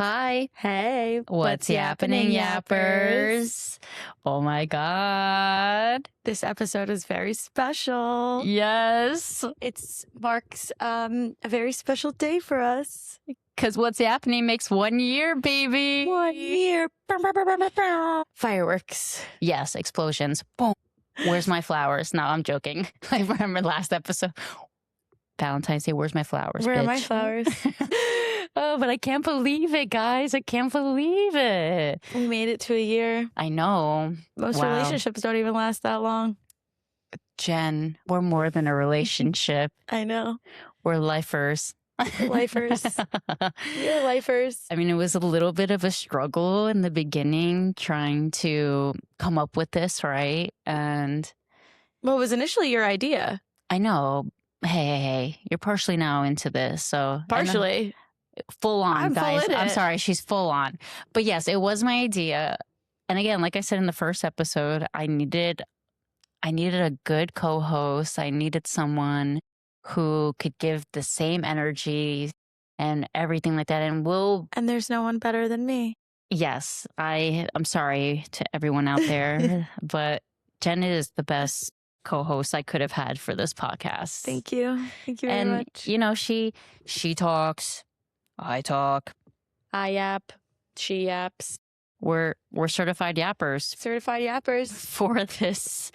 Hi. Hey, What's yappening, Yappers? Oh my God. This episode is very special. Yes. It marks a very special day for us. Because What's Yappening makes 1 year, baby. 1 year. Fireworks. Yes, explosions. Boom. Where's my flowers? No, I'm joking. I remember last episode. Valentine's Day, where's my flowers? Where bitch? are my flowers? Oh, but I can't believe it, guys. I can't believe it. We made it to a year. I know. Most relationships don't even last that long. Jen, we're more than a relationship. I know. We're lifers. Lifers. We're lifers. I mean, it was a little bit of a struggle in the beginning trying to come up with this, right? And Well, it was initially your idea. I know. Hey, you're partially now into this. So Partially. Full on, I'm guys. full in I'm it. sorry, she's full on. But yes, it was my idea. And again, like I said in the first episode, I needed a good co-host. I needed someone who could give the same energy and everything like that. And there's no one better than me. yes, I'm sorry to everyone out there, but Jen is the best co-host I could have had for this podcast. Thank you. Thank you very And much. you know, she talks, I talk. I yap. She yaps. We're certified yappers Certified yappers. for this.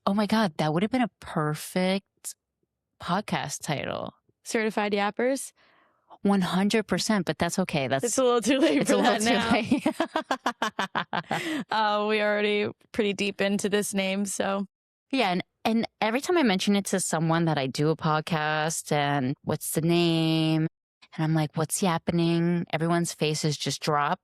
Oh my God, that would have been a perfect podcast title. Certified yappers. 100%, but that's okay. It's a little too late it's for a that little now. too late. We already pretty deep into this name, so Yeah, and every time I mention it to someone that I do a podcast and what's the name, and I'm like, what's yappening? Everyone's faces just drop,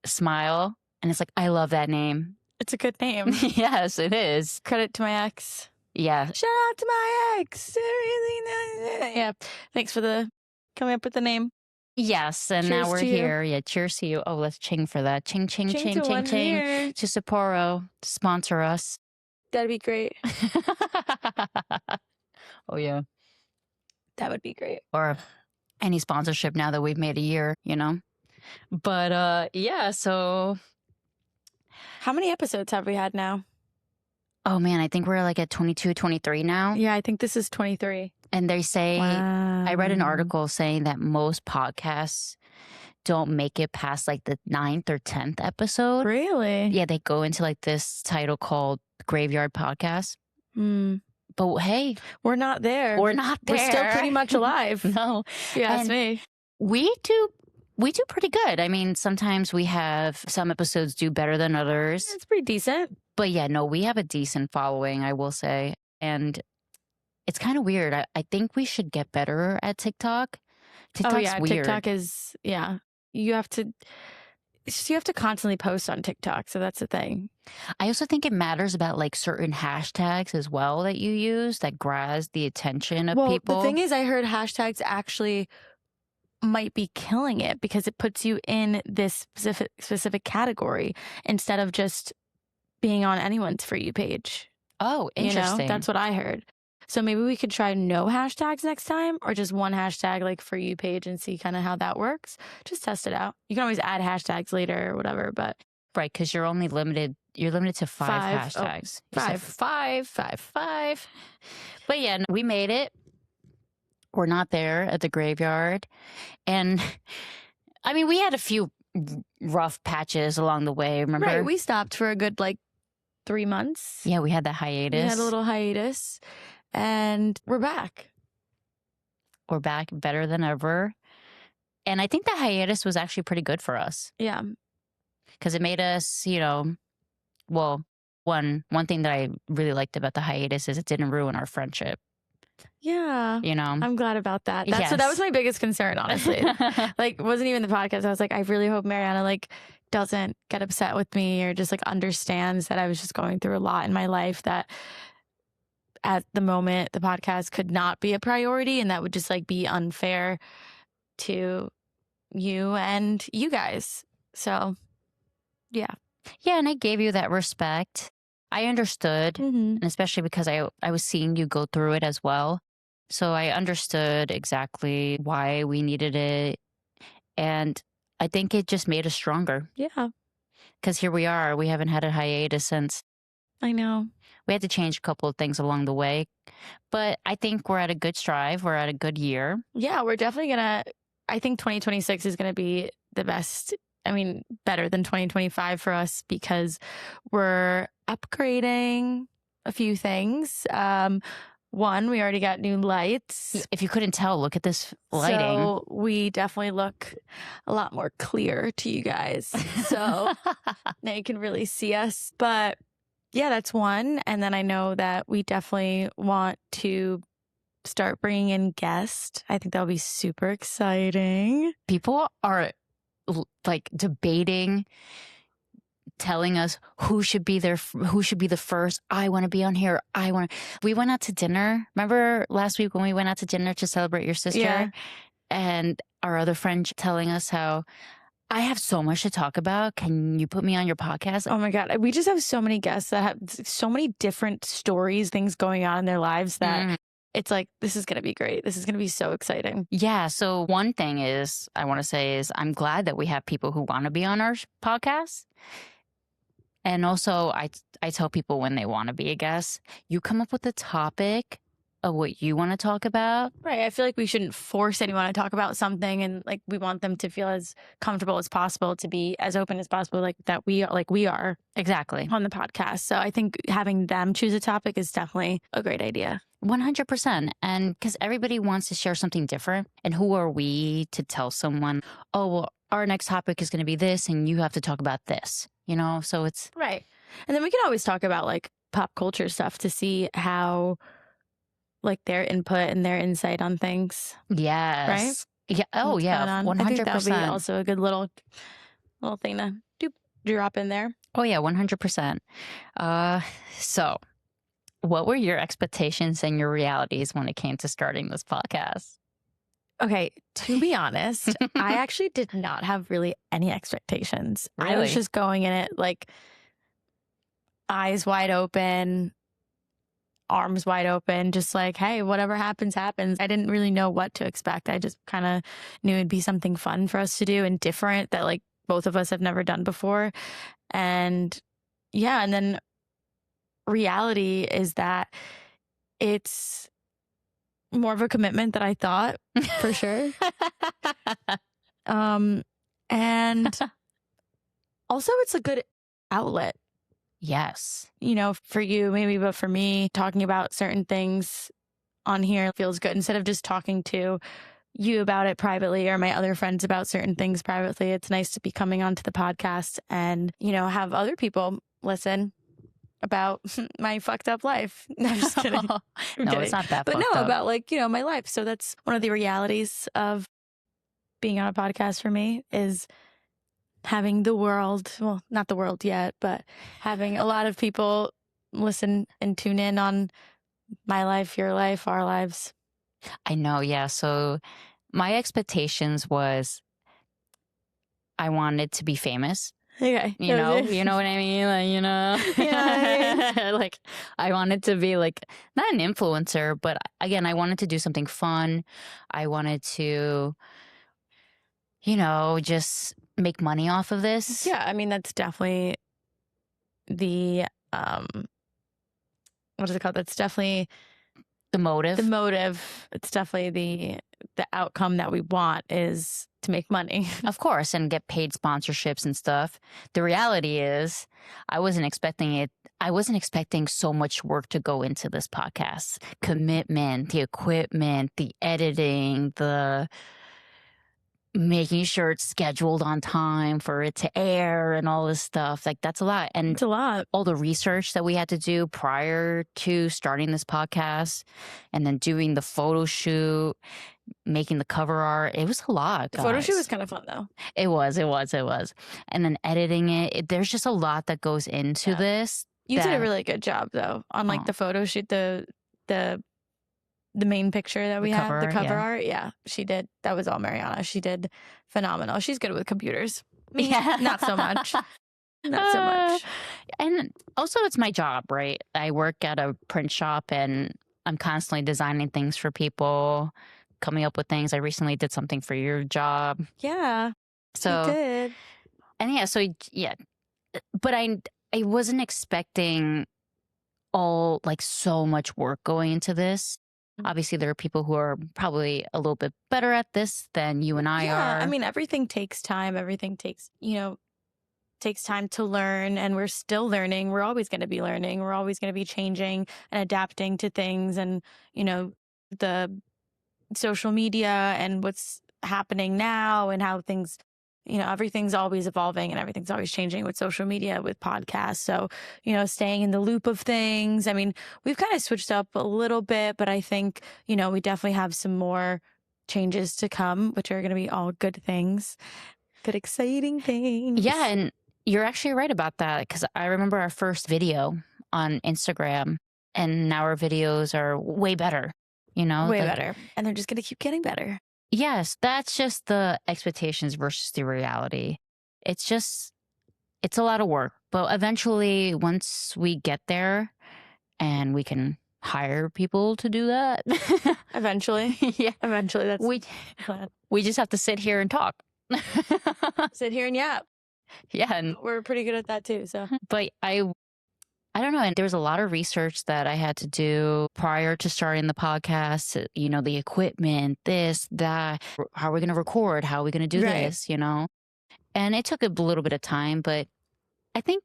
smile, and it's like, I love that name. it's a good name. Yes, it is. Credit to my ex. Yeah. Shout out to my ex. Yeah. Thanks for coming up with the name. Yes, and now Cheers we're to you. here. Yeah, cheers to you. Oh, let's ching for that. Ching, ching, Ching ching, to ching, 1 ching. year. To Sapporo, sponsor us. That'd be great. Oh, yeah. That would be great. Or any sponsorship now that we've made a year, you know? But yeah, so, How many episodes have we had now? oh man, I think we're like at 22, 23 now. Yeah, I think this is 23. And they say, Wow. I read an article saying that most podcasts don't make it past like the 9th or 10th episode. Really? Yeah, they go into like this title called Graveyard Podcast. But hey, We're not there. we're not there. We're still pretty much alive. No, If you ask And- me. we do pretty good. I mean, sometimes we have some episodes do better than others. It's pretty decent. But yeah, no, we have a decent following, I will say. And it's kind of weird. I think we should get better at TikTok. TikTok's Oh yeah, weird. TikTok is You have to constantly post on TikTok, so that's the thing. I also think it matters about like certain hashtags as well that you use that grabs the attention of people. The thing is, I heard hashtags actually might be killing it because it puts you in this specific category instead of just being on anyone's For You page. Oh, interesting. That's what I heard. So maybe we could try no hashtags next time, or just one hashtag like For You page and see kind of how that works. Just test it out. You can always add hashtags later or whatever, but Right, because you're only limited. You're limited to 5 hashtags. You said five. But yeah, no, we made it. We're not there at the graveyard, and I mean, we had a few rough patches along the way. Remember? right, we stopped for a good 3 months. Yeah, we had that hiatus. We had a little hiatus, and we're back. We're back better than ever, and I think the hiatus was actually pretty good for us Yeah. because it made us, well, one thing that I really liked about the hiatus is it didn't ruin our friendship. Yeah. I'm glad about that. That Yes. was my biggest concern, honestly. It wasn't even the podcast. I was like, I really hope Mariana doesn't get upset with me or just understands that I was just going through a lot in my life that at the moment the podcast could not be a priority, and that would just be unfair to you and you guys. So yeah. Yeah, and I gave you that respect. I understood, Mm-hmm. and especially because I was seeing you go through it as well. So I understood exactly why we needed it. And I think it just made us stronger. Yeah. Because here we are. We haven't had a hiatus since. I know. We had to change a couple of things along the way. But I think we're at a good stride. We're at a good year. Yeah, we're definitely going to, I think 2026 is going to be the best. I mean, better than 2025 for us because we're upgrading a few things. One, we already got new lights. If you couldn't tell, look at this lighting. So we definitely look a lot more clear to you guys. So now you can really see us. But yeah, that's one. And then I know that we definitely want to start bringing in guests. I think that'll be super exciting. People are like debating, telling us who should be there, who should be the first. I want to be on here. We went out to dinner. Remember last week when we went out to dinner to celebrate your sister? Yeah. And our other friend telling us how I have so much to talk about. Can you put me on your podcast? Oh my God. We just have so many guests that have so many different stories, things going on in their lives that it's like, this is going to be great. This is going to be so exciting. Yeah. So one thing is, I want to say is I'm glad that we have people who want to be on our podcast. And also I tell people when they want to be a guest, you come up with a topic of what you want to talk about. Right. I feel like we shouldn't force anyone to talk about something, and like we want them to feel as comfortable as possible, to be as open as possible, like we are Exactly on the podcast. So I think having them choose a topic is definitely a great idea. 100%. And because everybody wants to share something different. And who are we to tell someone, oh, well, our next topic is going to be this and you have to talk about this, So it's right. And then we can always talk about like pop culture stuff to see how like their input and their insight on things. Yes. Right? Yeah. Oh, What's yeah. 100%. I think that'll be also a good little thing to drop in there. Oh, yeah. 100%. So what were your expectations and your realities when it came to starting this podcast? Okay, to be honest, I actually did not have really any expectations. Really? I was just going in it like eyes wide open, arms wide open, just like, hey, whatever happens, happens. I didn't really know what to expect. I just kind of knew it'd be something fun for us to do and different that like both of us have never done before. And yeah, and then reality is that it's more of a commitment than I thought, for sure. And also it's a good outlet. Yes. For you maybe, but for me, talking about certain things on here feels good. Instead of just talking to you about it privately or my other friends about certain things privately, it's nice to be coming onto the podcast and, have other people listen about my fucked up life. No, I'm just kidding. No, it's not that. But fucked no, up. about like, my life. So that's one of the realities of being on a podcast for me, is having the world, well, not the world yet, but having a lot of people listen and tune in on my life, your life, our lives. I know. Yeah. So my expectations was I wanted to be famous. Okay. You know what I mean? Like, Yeah. like I wanted to be like, not an influencer, but again, I wanted to do something fun. I wanted to, just make money off of this. Yeah. I mean, that's definitely the, what is it called? That's definitely the motive. The motive. It's definitely the outcome that we want, is to make money. Of course, and get paid sponsorships and stuff. The reality is I wasn't expecting it. I wasn't expecting so much work to go into this podcast. Commitment, the equipment, the editing, the making sure it's scheduled on time for it to air and all this stuff. Like, that's a lot. And it's a lot. All the research that we had to do prior to starting this podcast, and then doing the photo shoot, making the cover art. It was a lot, guys. The photo shoot was kind of fun, though. It was. And then editing it. There's just a lot that goes into this. You did a really good job, though, on like the photo shoot, the main picture that we have, the cover art. Yeah, she did. That was all Mariana. She did phenomenal. She's good with computers. Me, not so much. Not so much. And also, it's my job, right? I work at a print shop and I'm constantly designing things for people, coming up with things. I recently did something for your job. Yeah. So you did. And yeah, so yeah, but I wasn't expecting all like so much work going into this. Obviously, there are people who are probably a little bit better at this than you and I are. I mean, everything takes time. Everything takes time to learn, and we're still learning. We're always going to be learning. We're always going to be changing and adapting to things, and the social media and what's happening now and how things, everything's always evolving and everything's always changing with social media, with podcasts. So, staying in the loop of things. I mean, we've kind of switched up a little bit, but I think, we definitely have some more changes to come, which are going to be all good things, good, exciting things. Yeah. And you're actually right about that, because I remember our first video on Instagram, and now our videos are way better. Way better. And they're just going to keep getting better. Yes, that's just the expectations versus the reality. It's a lot of work. But eventually, once we get there and we can hire people to do that. Eventually. Yeah. Eventually. That's we just have to sit here and talk. Sit here and yap. Yeah. And we're pretty good at that too. So, but I don't know. And there was a lot of research that I had to do prior to starting the podcast, the equipment, this, that, how are we going to record? How are we going to do this, And it took a little bit of time, but I think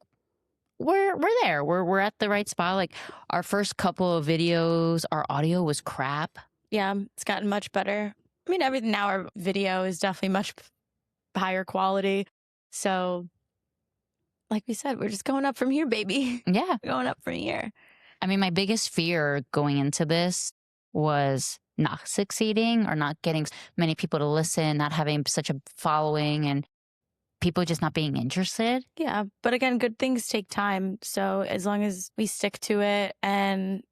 we're there. We're at the right spot. Like our first couple of videos, our audio was crap. Yeah, it's gotten much better. I mean, everything now, our video is definitely much higher quality. So, like we said, we're just going up from here, baby. Yeah. Going up from here. I mean, my biggest fear going into this was not succeeding or not getting many people to listen, not having such a following, and people just not being interested. Yeah. But again, good things take time. So as long as we stick to it and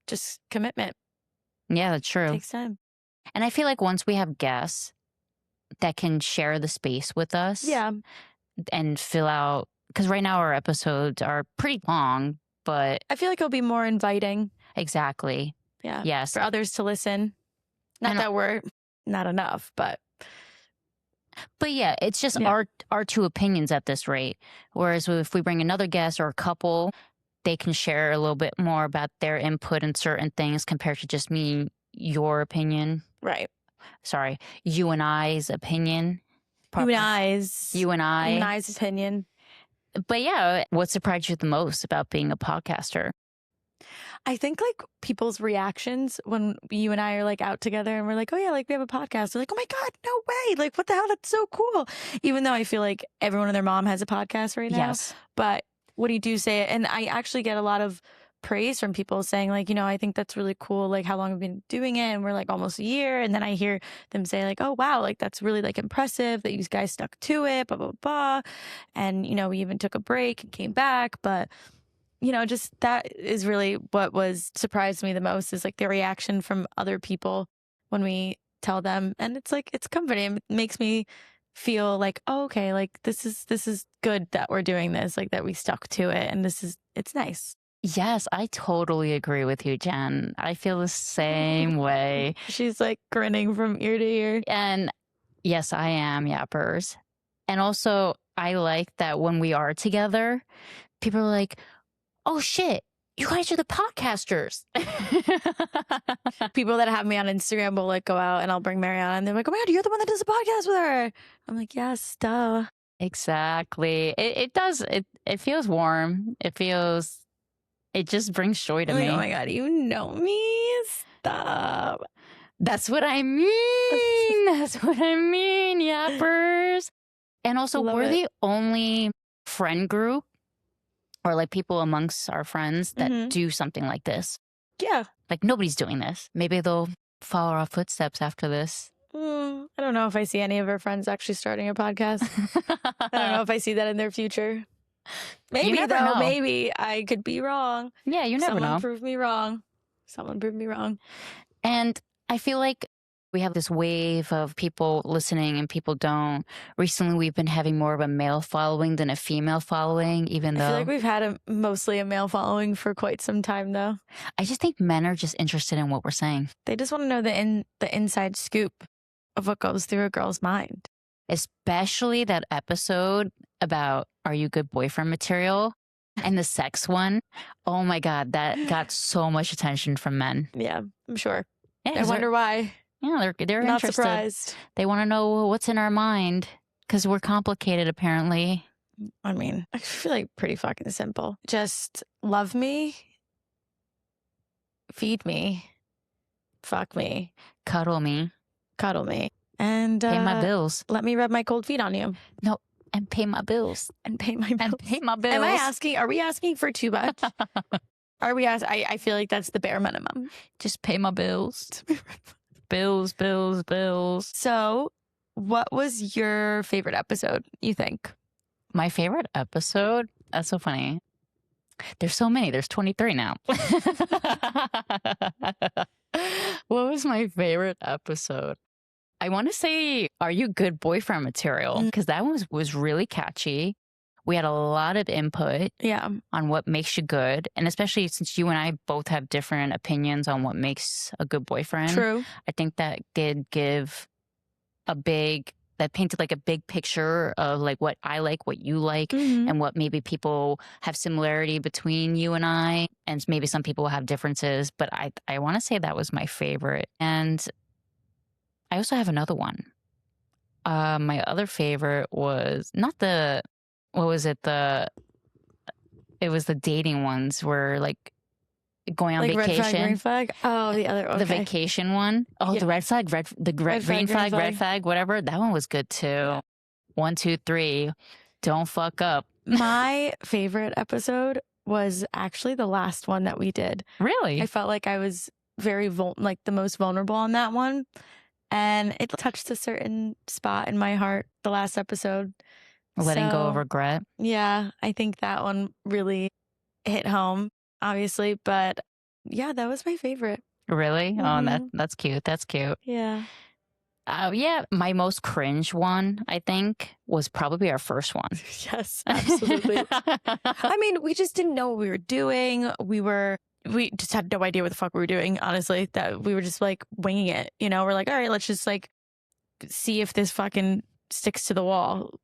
just commitment. Yeah, that's true. It takes time. And I feel like once we have guests that can share the space with us. Yeah. And fill out, because right now our episodes are pretty long, but I feel like it'll be more inviting. Exactly. Yeah. Yes. For others to listen. Not that we're not enough, but yeah, it's just our two opinions at this rate. Whereas if we bring another guest or a couple, they can share a little bit more about their input in certain things compared to just me, your opinion. Right. Sorry, you and I's opinion. You and I's opinion. But yeah, what surprised you the most about being a podcaster? I think like people's reactions when you and I are like out together and we're like, oh yeah, like we have a podcast. They're like, oh my God, no way. Like what the hell? That's so cool. Even though I feel like everyone and their mom has a podcast right now. Yes. But what do you say? And I actually get a lot of praise from people saying like, I think that's really cool. Like how long we've been doing it. And we're like almost a year. And then I hear them say like, oh wow, like that's really like impressive that you guys stuck to it, blah, blah, blah. And, we even took a break and came back. But, just that is really what was surprised me the most is like the reaction from other people when we tell them. And it's like, it's comforting. It makes me feel like, oh, okay, like this is good that we're doing this, like that we stuck to it. And it's nice. Yes, I totally agree with you, Jen. I feel the same way. She's like grinning from ear to ear. And yes, I am, Yappers. And also, I like that when we are together, people are like, oh shit, you guys are the podcasters. People that have me on Instagram will like go out and I'll bring Mariana and they're like, oh my God, you're the one that does a podcast with her. I'm like, yes, duh. Exactly. It does. It feels warm. It just brings joy to me. Oh my God, you know me? Stop. That's what I mean. That's what I mean, Yappers. And also, we're the only friend group or like people amongst our friends that do something like this. Yeah. Like nobody's doing this. Maybe they'll follow our footsteps after this. I don't know if I see any of our friends actually starting a podcast. I don't know if I see that in their future. Maybe though, know. Maybe I could be wrong. Yeah, you never know. Someone prove me wrong. Someone prove me wrong. And I feel like we have this wave of people listening and people don't. Recently, we've been having more of a male following than a female following, even though... I feel like we've had mostly a male following for quite some time, though. I just think men are just interested in what we're saying. They just want to know the inside scoop of what goes through a girl's mind. especially that episode about are you good boyfriend material and the sex one. Oh my God, that got so much attention from men. Yeah, I'm sure. Yeah, I wonder why. Yeah, they're Not interested. surprised. They want to know what's in our mind because we're complicated, apparently. I mean, I feel like pretty fucking simple. Just love me, feed me, fuck me, cuddle me, and pay my bills. Let me rub my cold feet on you. No, and pay my bills. And pay my bills. Am I asking? Are we asking for too much? Are we asking? I feel like that's the bare minimum. Just pay my bills. bills. So, what was your favorite episode, you think? My favorite episode? That's so funny. There's so many. There's 23 now. What was my favorite episode? I want to say, Are You Good Boyfriend Material? Because that one was really catchy. We had a lot of input on what makes you good. And especially since you and I both have different opinions on what makes a good boyfriend. True. I think that did give that painted like a big picture of like what I like, what you like, and what maybe people have similarity between you and I. And maybe some people have differences, but I want to say that was my favorite. And I also have another one. My other favorite was it was the dating ones where like going on like vacation. Red flag, green flag. Oh, the other the vacation one. Oh, yeah. The red flag, green flag, red flag, whatever. That one was good too. 1, 2, 3. Don't fuck up. My favorite episode was actually the last one that we did. Really? I felt like I was very the most vulnerable on that one, and it touched a certain spot in my heart. The last episode. Letting go of regret. Yeah, I think that one really hit home. Obviously, but yeah, that was my favorite. Really? Oh, that's cute. That's cute. Yeah. Yeah, my most cringe one, I think, was probably our first one. Yes, absolutely. I mean, we just didn't know what we were doing. We just had no idea what the fuck we were doing, honestly. That we were just like winging it, you know? We're like, all right, let's just like see if this fucking sticks to the wall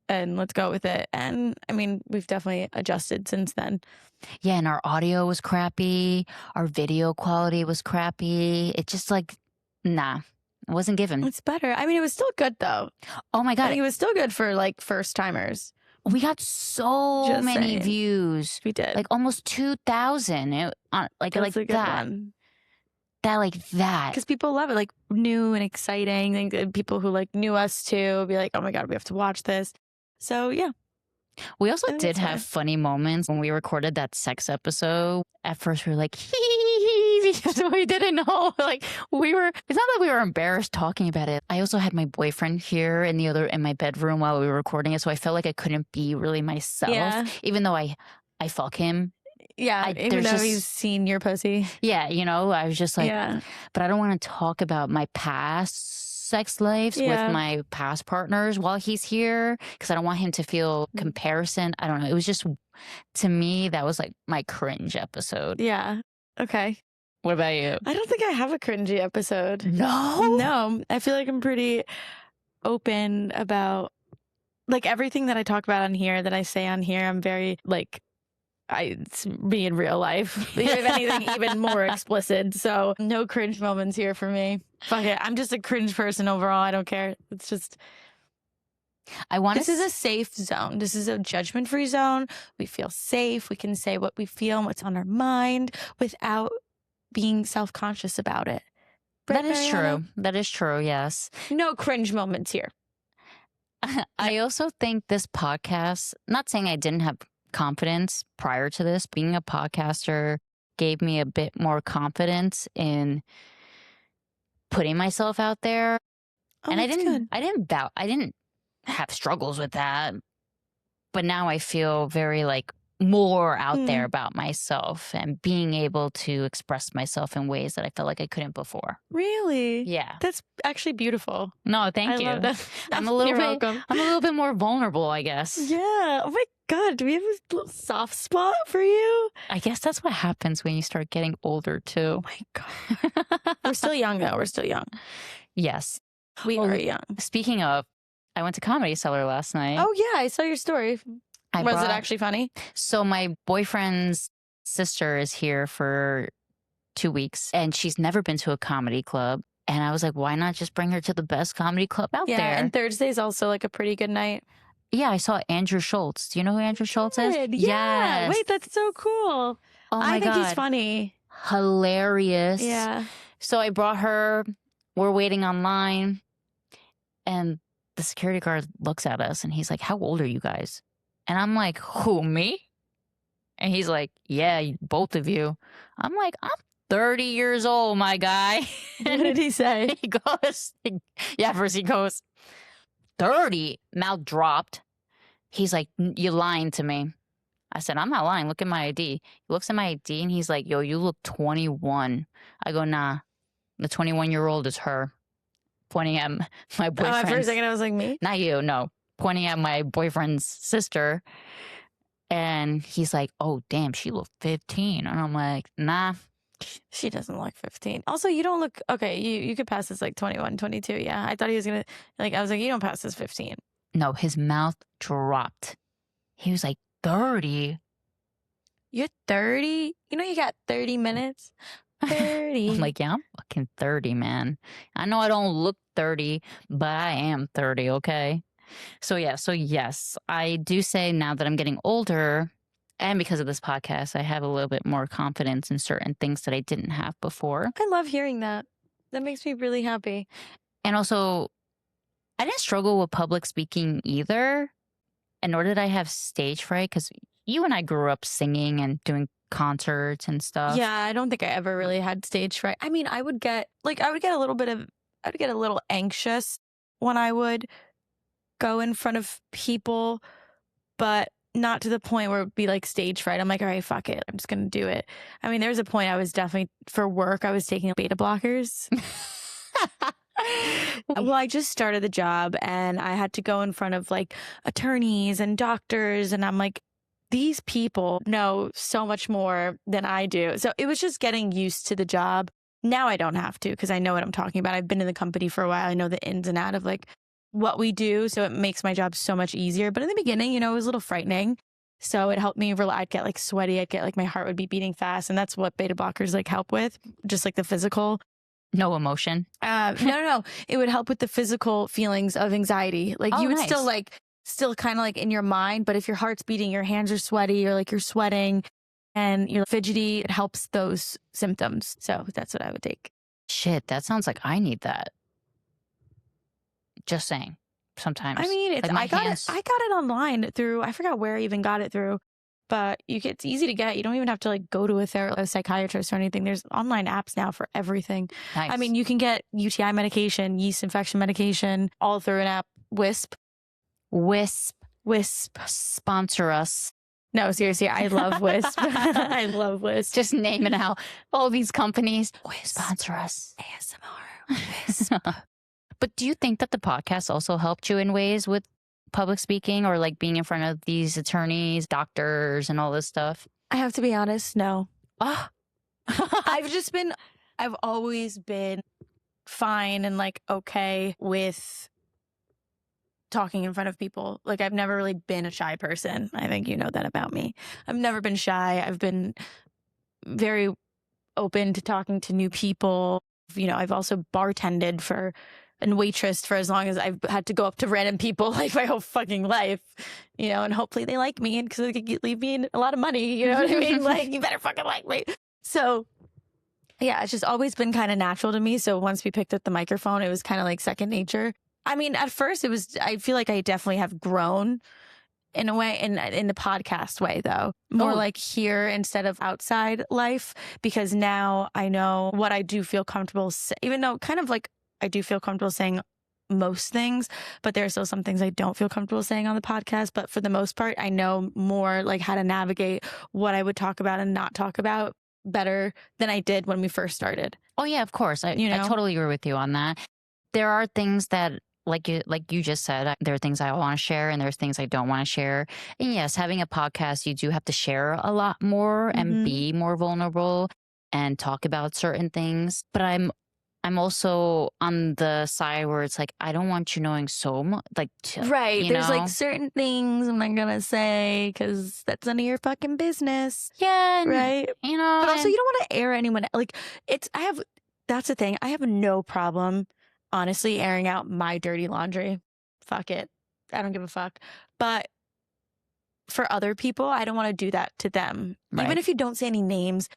and let's go with it. And I mean, we've definitely adjusted since then. Yeah, and our audio was crappy. Our video quality was crappy. It just like, nah, it wasn't given. It's better. I mean, it was still good though. Oh my God. I think it was still good for like first timers. We got so many views. We did. Like almost 2,000. Like that. One. That. Because people love it. Like new and exciting. And people who like knew us too be like, oh my God, we have to watch this. So yeah. We also did have funny moments when we recorded that sex episode. At first we were like, hee, because we didn't know. Like it's not that we were embarrassed talking about it. I also had my boyfriend here in my bedroom while we were recording it. So I felt like I couldn't be really myself, even though I fuck him. Yeah, even though he's seen your pussy. Yeah, I was just like, but I don't want to talk about my past sex lives with my past partners while he's here because I don't want him to feel comparison. I don't know. It was just, to me, that was like my cringe episode. Yeah. Okay. What about you? I don't think I have a cringy episode. No? I feel like I'm pretty open about like everything that I talk about on here, that I say on here. I'm very like, it's me in real life. If anything, even more explicit. So no cringe moments here for me. Fuck it. I'm just a cringe person overall. I don't care. It's just, this is a safe zone. This is a judgment-free zone. We feel safe. We can say what we feel and what's on our mind without being self-conscious about it. That is true. That is true. Yes. No cringe moments here. I also think this podcast, not saying I didn't have confidence prior to this, being a podcaster gave me a bit more confidence in putting myself out there. And I didn't have struggles with that. But now I feel very like more out there about myself and being able to express myself in ways that I felt like I couldn't before. Really? Yeah. That's actually beautiful. No, thank you. Love that. I'm a little bit more vulnerable, I guess. Yeah. Oh my God. Do we have a little soft spot for you? I guess that's what happens when you start getting older too. Oh my God. We're still young though. We're still young. Yes. We are young. Speaking of, I went to Comedy Cellar last night. Oh, yeah. I saw your story. Was it actually funny? So my boyfriend's sister is here for 2 weeks and she's never been to a comedy club. And I was like, why not just bring her to the best comedy club out there? Yeah, and Thursday's also like a pretty good night. Yeah, I saw Andrew Schultz. Do you know who Andrew Schultz is? Yeah. Yes. Wait, that's so cool. Oh my God. I think he's funny. Hilarious. Yeah. So I brought her. We're waiting online. And the security guard looks at us and he's like, how old are you guys? And I'm like, who, me? And he's like, yeah, both of you. I'm like, I'm 30 years old, my guy. What did he say? He goes, first he goes, 30? Mouth dropped. He's like, you're lying to me. I said, I'm not lying. Look at my ID. He looks at my ID and he's like, yo, you look 21. I go, nah, the 21-year-old is her. Pointing at my boyfriend. For a second, I was like, me? Not you, no. Pointing at my boyfriend's sister. And he's like, oh, damn, she looked 15. And I'm like, nah. She doesn't look 15. Also, you don't look, okay, you could pass this like 21, 22. Yeah. I thought he was going to, like, I was like, you don't pass this 15. No, his mouth dropped. He was like, 30? You're 30? You know, you got 30 minutes. 30. I'm like, yeah, I'm fucking 30, man. I know I don't look 30, but I am 30, okay? So yes, I do say now that I'm getting older, and because of this podcast, I have a little bit more confidence in certain things that I didn't have before. I love hearing that. That makes me really happy. And also, I didn't struggle with public speaking either, and nor did I have stage fright, because you and I grew up singing and doing concerts and stuff. Yeah, I don't think I ever really had stage fright. I mean, I would get a little anxious when I would go in front of people, but not to the point where it would be like stage fright. I'm like, all right, fuck it. I'm just going to do it. I mean, there's a point I was definitely, for work, I was taking beta blockers. Well, I just started the job and I had to go in front of like attorneys and doctors. And I'm like, these people know so much more than I do. So it was just getting used to the job. Now I don't have to because I know what I'm talking about. I've been in the company for a while. I know the ins and outs of like what we do. So it makes my job so much easier. But in the beginning, it was a little frightening. So it helped me. I'd get like sweaty. I'd get like my heart would be beating fast. And that's what beta blockers like help with, just like the physical. No emotion. No. It would help with the physical feelings of anxiety. Like you would still kind of like in your mind, but if your heart's beating, your hands are sweaty or like you're sweating and you're fidgety, it helps those symptoms. So that's what I would take. Shit, that sounds like I need that. Just saying. Sometimes. I mean, I got it online through, I forgot where I even got it through, but it's easy to get. You don't even have to like go to a psychiatrist or anything. There's online apps now for everything. Nice. I mean, you can get UTI medication, yeast infection medication, all through an app. Wisp. Sponsor us. No, seriously, I love Wisp. I love Wisp. Just name it out. All these companies. Sponsor us. ASMR. Wisp. But do you think that the podcast also helped you in ways with public speaking or like being in front of these attorneys, doctors, and all this stuff? I have to be honest, no. I've always been fine and like okay with talking in front of people. Like I've never really been a shy person. I think you know that about me. I've never been shy. I've been very open to talking to new people. I've also bartended and waitressed for as long as I've had to go up to random people like my whole fucking life, and hopefully they like me because they could leave me a lot of money. You know what I mean? Like, you better fucking like me. So yeah, it's just always been kind of natural to me. So once we picked up the microphone, it was kind of like second nature. I mean, at first I feel like I definitely have grown in a way, in the podcast way, though. More like here instead of outside life, because now I know what I do feel comfortable, even though kind of like I do feel comfortable saying most things, but there are still some things I don't feel comfortable saying on the podcast. But for the most part, I know more like how to navigate what I would talk about and not talk about better than I did when we first started. Oh, yeah, of course. I totally agree with you on that. There are things that, like you just said, there are things I want to share and there's things I don't want to share. And yes, having a podcast, you do have to share a lot more and be more vulnerable and talk about certain things. But I'm I'm also on the side where it's like, I don't want you knowing so much. Like, right. you There's know? like certain things I'm not going to say because that's none of your fucking business. Yeah. Right. You know, but also you don't want to air anyone. Like that's the thing. I have no problem, honestly, airing out my dirty laundry. Fuck it. I don't give a fuck. But for other people, I don't want to do that to them. Right. Even if you don't say any names,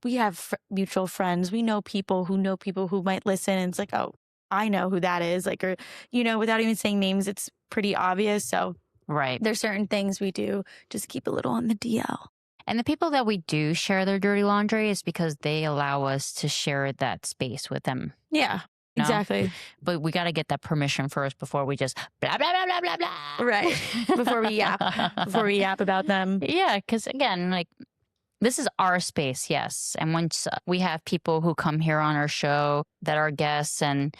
we have mutual friends. We know people who might listen. And it's like, oh, I know who that is. Like, or, without even saying names, it's pretty obvious. So right. There's certain things we do. Just keep a little on the DL. And the people that we do share their dirty laundry is because they allow us to share that space with them. Yeah, exactly. But we got to get that permission first before we just blah, blah, blah, blah, blah, blah. Right. Before we yap about them. Yeah, because again, like, this is our space, yes. And once we have people who come here on our show that are guests and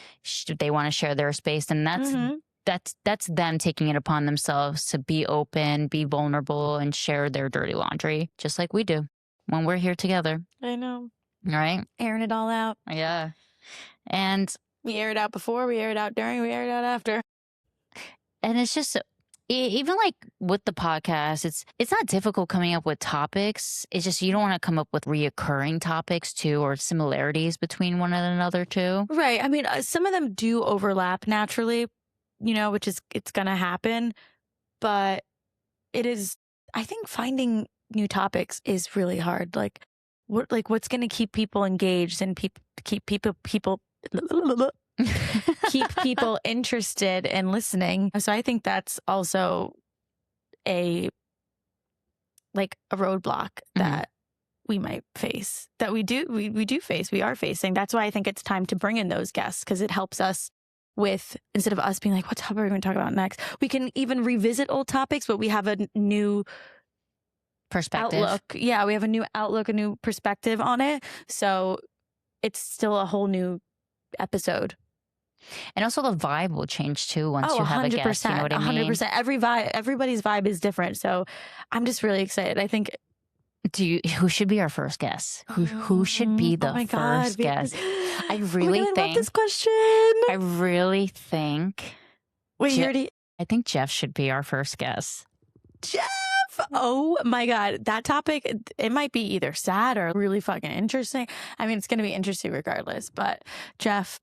they want to share their space, then that's them taking it upon themselves to be open, be vulnerable, and share their dirty laundry, just like we do when we're here together. I know. Right? Airing it all out. Yeah. And we air it out before, we air it out during, we air it out after. And it's just, even like with the podcast, it's not difficult coming up with topics. It's just you don't want to come up with reoccurring topics too, or similarities between one another too. Right. I mean, some of them do overlap naturally, which is, it's going to happen. But it is, I think finding new topics is really hard. Like what's going to keep people engaged and keep people keep people interested in listening. So I think that's also a roadblock that we might face, that we are facing. That's why I think it's time to bring in those guests, because it helps us with, instead of us being like, what topic are we going to talk about next? We can even revisit old topics, but we have a new perspective. Outlook. Yeah, we have a new outlook, a new perspective on it. So it's still a whole new episode. And also the vibe will change too once you have a guest. You know what I mean? 100%. Everybody's vibe is different. So I'm just really excited. I think. Who should be our first guest? Who should be the first guest? I really think. I love this question. I really think. Wait, I think Jeff should be our first guest. Jeff! Oh my God. That topic, it might be either sad or really fucking interesting. I mean, it's going to be interesting regardless. But Jeff,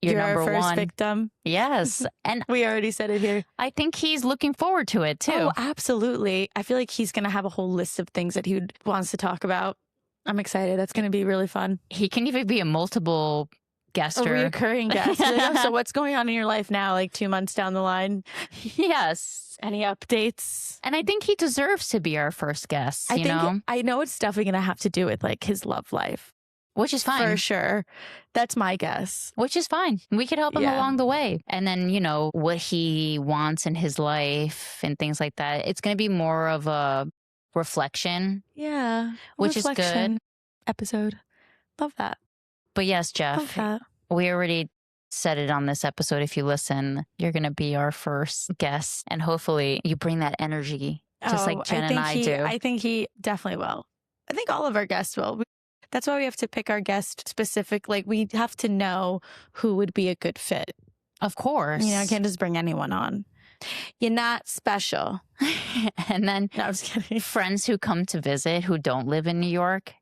you're number our first one victim. Yes. And we already said it here. I think he's looking forward to it too. Oh, absolutely. I feel like he's going to have a whole list of things that he wants to talk about. I'm excited. That's going to be really fun. He can even be a multiple guester. A recurring guest. Like, so what's going on in your life now, like 2 months down the line? Yes. Any updates? And I think he deserves to be our first guest, I know it's definitely going to have to do with like his love life. Which is fine. For sure. That's my guess. Which is fine. We could help him along the way. And then, what he wants in his life and things like that. It's going to be more of a reflection. Yeah. Which is good. Episode. Love that. But yes, Jeff, we already said it on this episode. If you listen, you're going to be our first guest. And hopefully you bring that energy just like Jen and I do. I think he definitely will. I think all of our guests will. That's why we have to pick our guest specific. Like, we have to know who would be a good fit. Of course. I can't just bring anyone on. You're not special. And then no, I was kidding. Friends who come to visit who don't live in New York.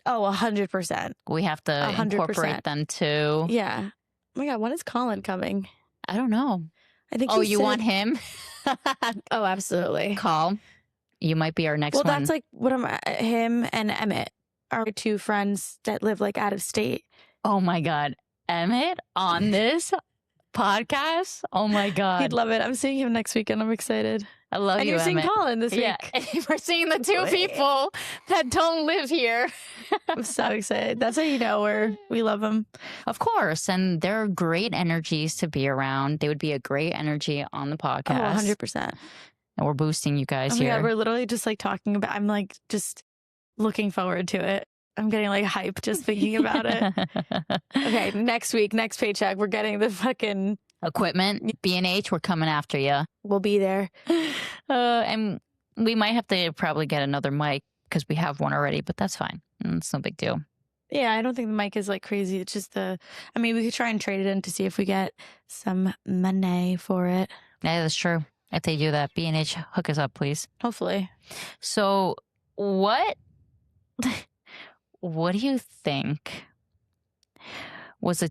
Oh, 100%. We have to 100%. Incorporate them too. Yeah. Oh my God, when is Colin coming? I don't know. I think. Oh, you want him? Oh, absolutely. Call. You might be our next one. Well, that's like him and Emmett are 2 friends that live like out of state. Oh my God. Emmett on this podcast? Oh my God. He'd love it. I'm seeing him next week and I'm excited. I love and you, you're Emmett. seeing Colin this week. We're seeing the 2 people that don't live here. I'm so excited. That's how you know we love them. Of course. And they're great energies to be around. They would be a great energy on the podcast. Oh, 100%. And we're boosting you guys here. Yeah, we're literally just like talking about, I'm like just looking forward to it. I'm getting like hype just thinking about it. Okay, next week, next paycheck, we're getting the fucking equipment. B&H, we're coming after you. We'll be there. And we might have to probably get another mic because we have one already, but that's fine. It's no big deal. Yeah, I don't think the mic is like crazy. It's just we could try and trade it in to see if we get some money for it. Yeah, that's true. If they do that, B&H, hook us up, please. Hopefully. So what do you think was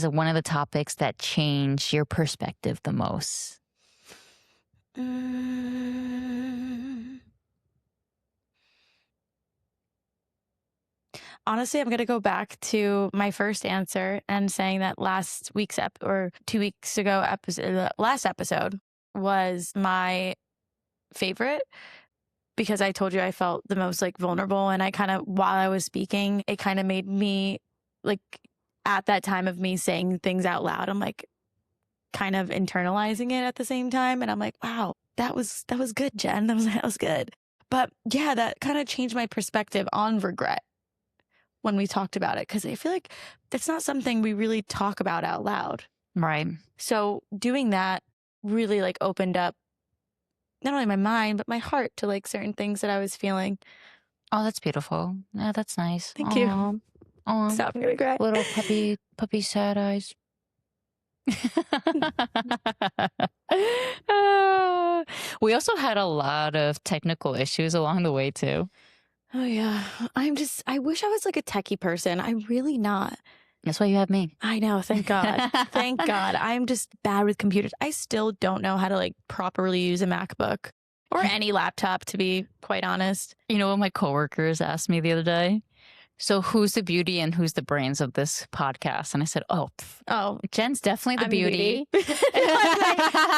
one of the topics that changed your perspective the most? Honestly, I'm going to go back to my first answer and saying that last week's or 2 weeks ago last episode was my favorite because I told you I felt the most like vulnerable, and I kind of, while I was speaking, it kind of made me like, at that time of me saying things out loud, I'm like kind of internalizing it at the same time, and I'm like, wow, that was good, Jen. That was good. But yeah, that kind of changed my perspective on regret when we talked about it, because I feel like that's not something we really talk about out loud. Right. So doing that really like opened up not only my mind, but my heart to like certain things that I was feeling. Oh, that's beautiful. Yeah, that's nice. Thank you. Oh, stop, I'm gonna cry. Little puppy sad eyes. We also had a lot of technical issues along the way too. Oh yeah. I wish I was like a techie person. I'm really not. That's why you have me. I know. Thank God. Thank God. I'm just bad with computers. I still don't know how to like properly use a MacBook or any laptop, to be quite honest. You know what my coworkers asked me the other day? So who's the beauty and who's the brains of this podcast? And I said, oh, Jen's definitely the beauty.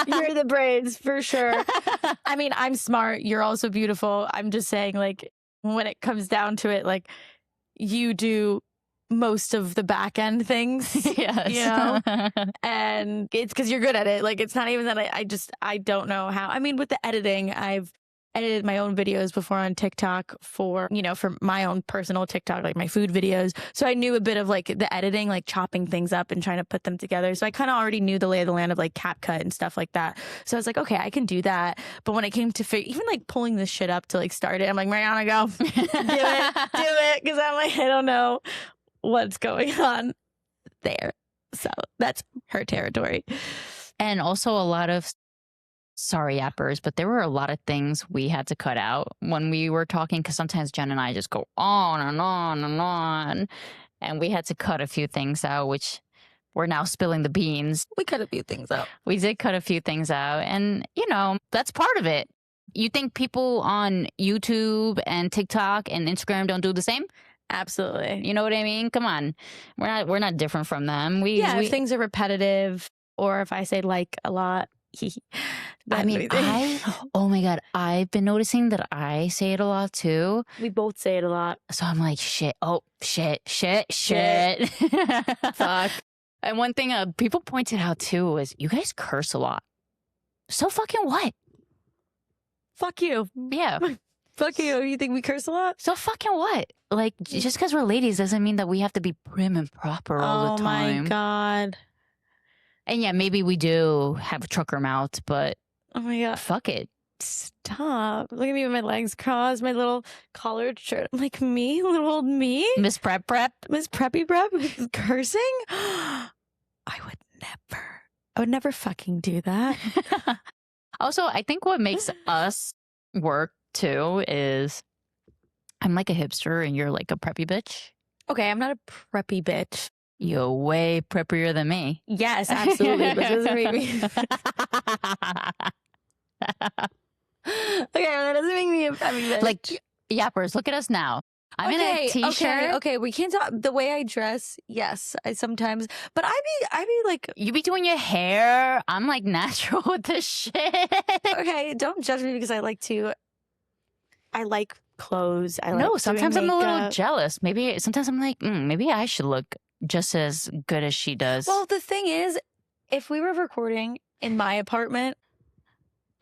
You're the brains for sure. I mean, I'm smart. You're also beautiful. I'm just saying, like, when it comes down to it, like, you do most of the back end things. Yes. You know? And it's because you're good at it. Like, it's not even that I don't know how. I mean, with the editing, I've edited my own videos before on TikTok for my own personal TikTok, like my food videos. So I knew a bit of like the editing, like chopping things up and trying to put them together. So I kind of already knew the lay of the land of like CapCut and stuff like that. So I was like, okay, I can do that. But when it came to even like pulling this shit up to like start it, I'm like, Mariana, go do it. Cause I'm like, I don't know what's going on there. So that's her territory. And also a lot of, sorry, Yappers, but there were a lot of things we had to cut out when we were talking, because sometimes Jen and I just go on and on and on. And we had to cut a few things out, which we're now spilling the beans. We cut a few things out. We did cut a few things out. And, that's part of it. You think people on YouTube and TikTok and Instagram don't do the same? Absolutely. You know what I mean? Come on. We're not different from them. If things are repetitive, or if I say like a lot. I mean, oh my God, I've been noticing that I say it a lot too. We both say it a lot. So I'm like, shit. Fuck. And one thing people pointed out too is you guys curse a lot. So fucking what? Fuck you. Yeah. Fuck you. You think we curse a lot? So fucking what? Like, just because we're ladies doesn't mean that we have to be prim and proper all the time. Oh my God. And yeah, maybe we do have a trucker mouth, but oh my God, fuck it. Stop. Look at me with my legs crossed, my little collared shirt. I'm like, me? Little old me? Miss Prep? Miss Preppy Prep? Cursing? I would never fucking do that. Also, I think what makes us work too is I'm like a hipster and you're like a preppy bitch. Okay, I'm not a preppy bitch. You're way preppier than me. Yes, absolutely. But doesn't make me. Okay, that doesn't make me a preppy bitch. Like, Yappers, look at us now. I'm in a t-shirt. Okay, we can't talk the way I dress. Yes, I sometimes, but I be like, you be doing your hair. I'm like natural with this shit. Okay, don't judge me because I like clothes. Sometimes I'm a little jealous. Maybe sometimes I'm like, maybe I should look just as good as she does. Well, the thing is, if we were recording in my apartment,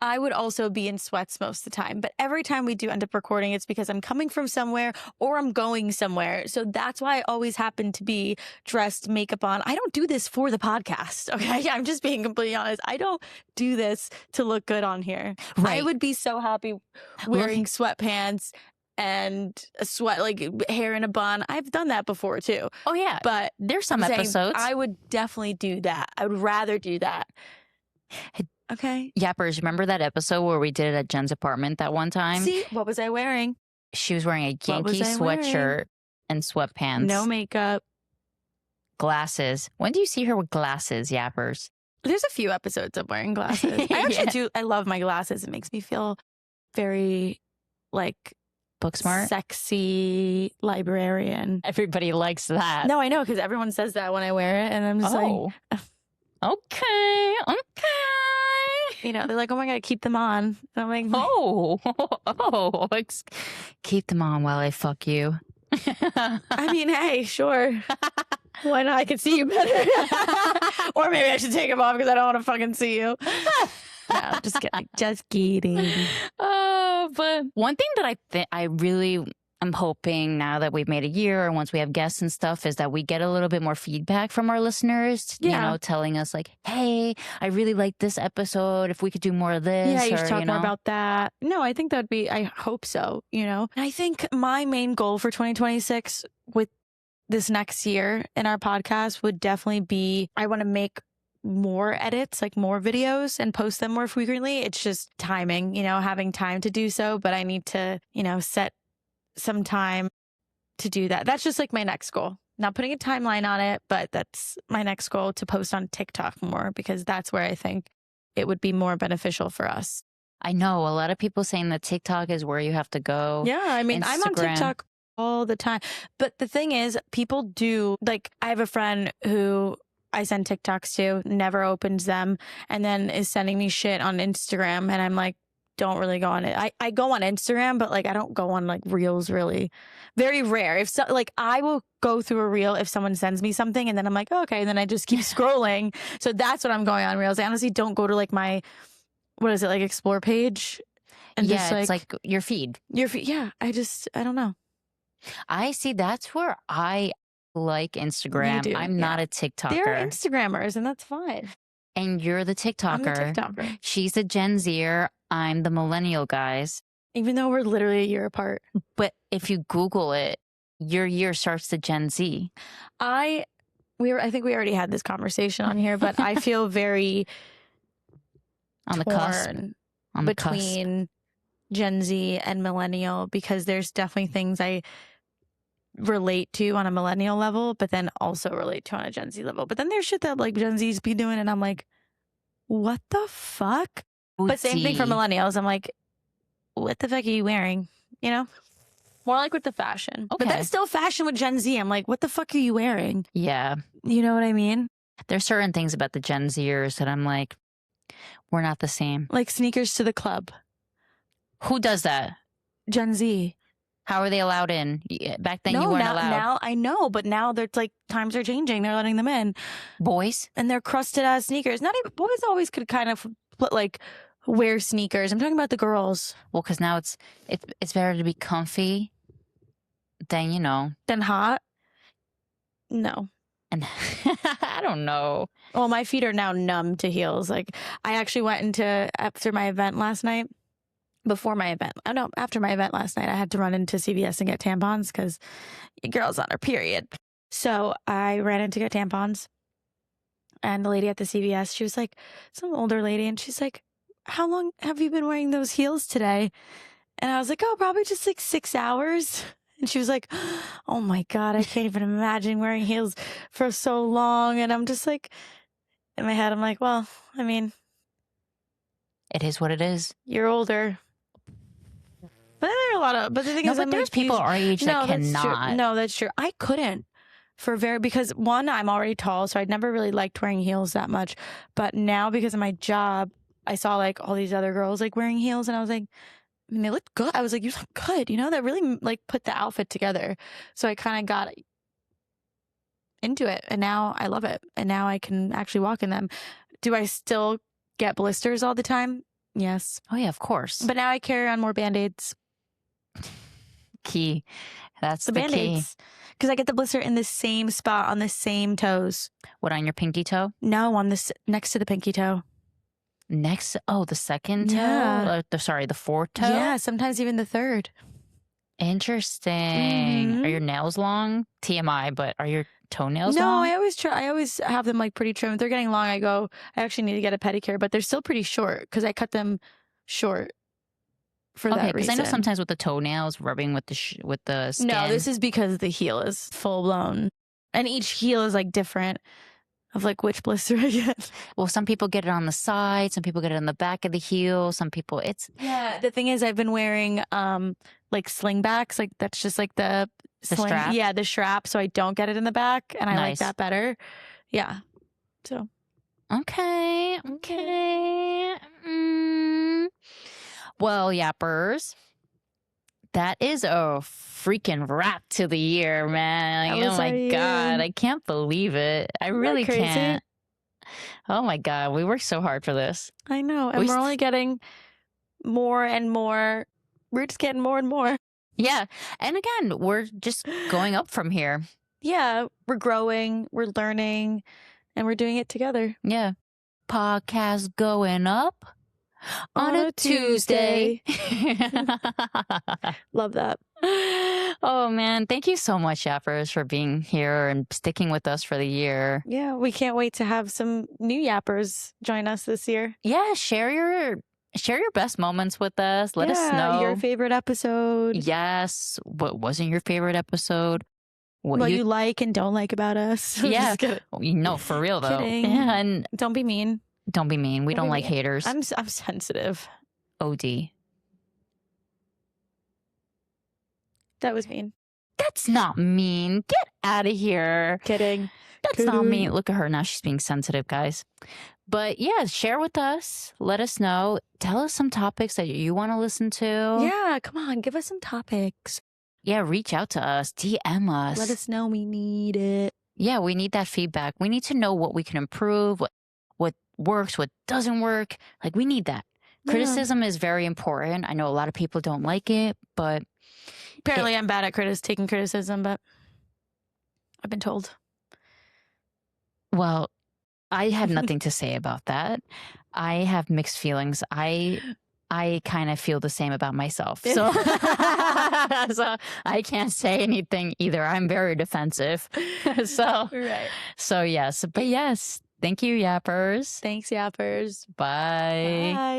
I would also be in sweats most of the time. But every time we do end up recording, it's because I'm coming from somewhere or I'm going somewhere. So that's why I always happen to be dressed, makeup on. I don't do this for the podcast. Okay. I'm just being completely honest. I don't do this to look good on here. Right. I would be so happy wearing sweatpants and a sweat, like hair in a bun. I've done that before too. Oh yeah, But there's some episodes. I would definitely do that. I would rather do that. Okay. Yappers, remember that episode where we did it at Jen's apartment that one time? See, what was I wearing? She was wearing a Yankee sweatshirt and sweatpants. No makeup. Glasses. When do you see her with glasses, Yappers? There's a few episodes of wearing glasses. I actually do. I love my glasses. It makes me feel very like book smart, sexy librarian. Everybody likes that. No, I know, because everyone says that when I wear it, and I'm just like, okay. You know, they're like, oh my God, keep them on. And I'm like, keep them on while I fuck you. I mean, hey, sure. Why not? I can see you better. Or maybe I should take them off because I don't want to fucking see you. No, just kidding. Just kidding. Oh, but one thing that I really am hoping now that we've made a year and once we have guests and stuff is that we get a little bit more feedback from our listeners, you know, telling us like, hey, I really like this episode. If we could do more of this. Yeah, you should talk more about that. No, I think that'd be, I hope so, you know. And I think my main goal for 2026 with this next year in our podcast would definitely be, I want to make more edits, like more videos and post them more frequently. It's just timing, you know, having time to do so. But I need to, you know, set some time to do that. That's just like my next goal. Not putting a timeline on it, but that's my next goal, to post on TikTok more, because that's where I think it would be more beneficial for us. I know a lot of people saying that TikTok is where you have to go. Yeah, I mean, I'm on TikTok all the time. But the thing is, people do, like, I have a friend who I send TikToks to, never opens them, and then is sending me shit on Instagram. And I'm like, don't really go on it. I go on Instagram, but like I don't go on like reels, really. Very rare. If so, like I will go through a reel if someone sends me something, and then I'm like, oh, okay, and then I just keep scrolling. So that's what I'm going on reels. I honestly don't go to like my, what is it, like explore page? And yeah, just, it's like your feed. Your feed. Yeah. I don't know. I see. That's where I like Instagram. I'm not a TikToker. They're Instagrammers, and that's fine. And you're the TikToker. I'm the TikToker. She's a Gen Zer. I'm the millennial, guys. Even though we're literally a year apart. But if you Google it, your year starts to Gen Z. I think we already had this conversation on here, but I feel very on the cusp. Between Gen Z and millennial, because there's definitely things I relate to on a millennial level, but then also relate to on a Gen Z level. But then there's shit that like Gen Z's be doing, and I'm like, what the fuck? But same thing for millennials. I'm like, what the fuck are you wearing? You know? More like with the fashion. Okay. But that's still fashion with Gen Z. I'm like, what the fuck are you wearing? Yeah. You know what I mean? There's certain things about the Gen Zers that I'm like, we're not the same. Like sneakers to the club. Who does that? Gen Z. How are they allowed in? Back then you weren't allowed. Now I know, but now they're like, times are changing. They're letting them in. Boys? And they're crusted ass sneakers. Not even, boys always could kind of put like, wear sneakers. I'm talking about the girls. Well, because now it's better to be comfy than, you know. Than hot? No. And I don't know. Well, my feet are now numb to heels. Like, I actually went after my event last night, after my event last night, I had to run into CVS and get tampons because your girl's on her period. So I ran in to get tampons. And the lady at the CVS, she was like, some older lady, and she's like, how long have you been wearing those heels today? And I was like, oh, probably just like 6 hours. And she was like, oh my God, I can't even imagine wearing heels for so long. And I'm just like, in my head, I'm like, well, I mean, it is what it is. You're older. But there are a lot of, but the thing is, but there's people our age that cannot. No, that's true. I couldn't because one, I'm already tall, so I'd never really liked wearing heels that much. But now because of my job, I saw like all these other girls like wearing heels, and I was like, I mean, they looked good. I was like, you look good, you know, that really like put the outfit together. So I kind of got into it, and now I love it. And now I can actually walk in them. Do I still get blisters all the time? Yes. Oh yeah, of course. But now I carry on more Band-Aids. Key. That's the Band-Aids. Because I get the blister in the same spot on the same toes. What, on your pinky toe? No, on this next to the pinky toe. The second toe? Yeah. The fourth toe? Yeah, sometimes even the third. Interesting. Are your nails long? TMI, but are your toenails No, long? I always have them like pretty trim. If they're getting long, I actually need to get a pedicure, but they're still pretty short because I cut them short for that because I reason. know sometimes with the toenails, rubbing with the skin. No, this is because the heel is full blown, and each heel is like different of like which blister I get. Well, some people get it on the side, some people get it on the back of the heel, some people The thing is, I've been wearing like slingbacks, like that's just like the strap? Yeah, the strap, so I don't get it in the back, and I like Nice. that better. Yeah. So Okay. Well, Yappers, that is a freaking wrap to the year, man. Like, oh my God, I can't believe it. I really can't. Oh my God, we worked so hard for this. I know, and we're only getting more and more. We're just getting more and more. Yeah, and again, we're just going up from here. Yeah, we're growing, we're learning, and we're doing it together. Yeah. Podcast going up on a Tuesday. Love that. Oh, man. Thank you so much, Yappers, for being here and sticking with us for the year. Yeah, we can't wait to have some new Yappers join us this year. Yeah, share your best moments with us. Let us know your favorite episode. Yes. What wasn't your favorite episode? What you like and don't like about us. Yeah. No, for real though. Kidding. Yeah, and don't be mean. Don't be mean. We don't like haters. I'm sensitive. OD. That was mean. That's not mean. Get out of here. Kidding. That's not mean. Look at her now. She's being sensitive, guys. But yeah, share with us. Let us know. Tell us some topics that you want to listen to. Yeah, come on. Give us some topics. Yeah, reach out to us. DM us. Let us know. We need it. Yeah, we need that feedback. We need to know what we can improve, what works, what doesn't work. Like, we need that. Yeah. Criticism is very important. I know a lot of people don't like it, but... Apparently I'm bad at taking criticism, but I've been told. Well, I have nothing to say about that. I have mixed feelings. I kind of feel the same about myself. So, so I can't say anything either. I'm very defensive. So yes. But yes, thank you, Yappers. Thanks, Yappers. Bye. Bye.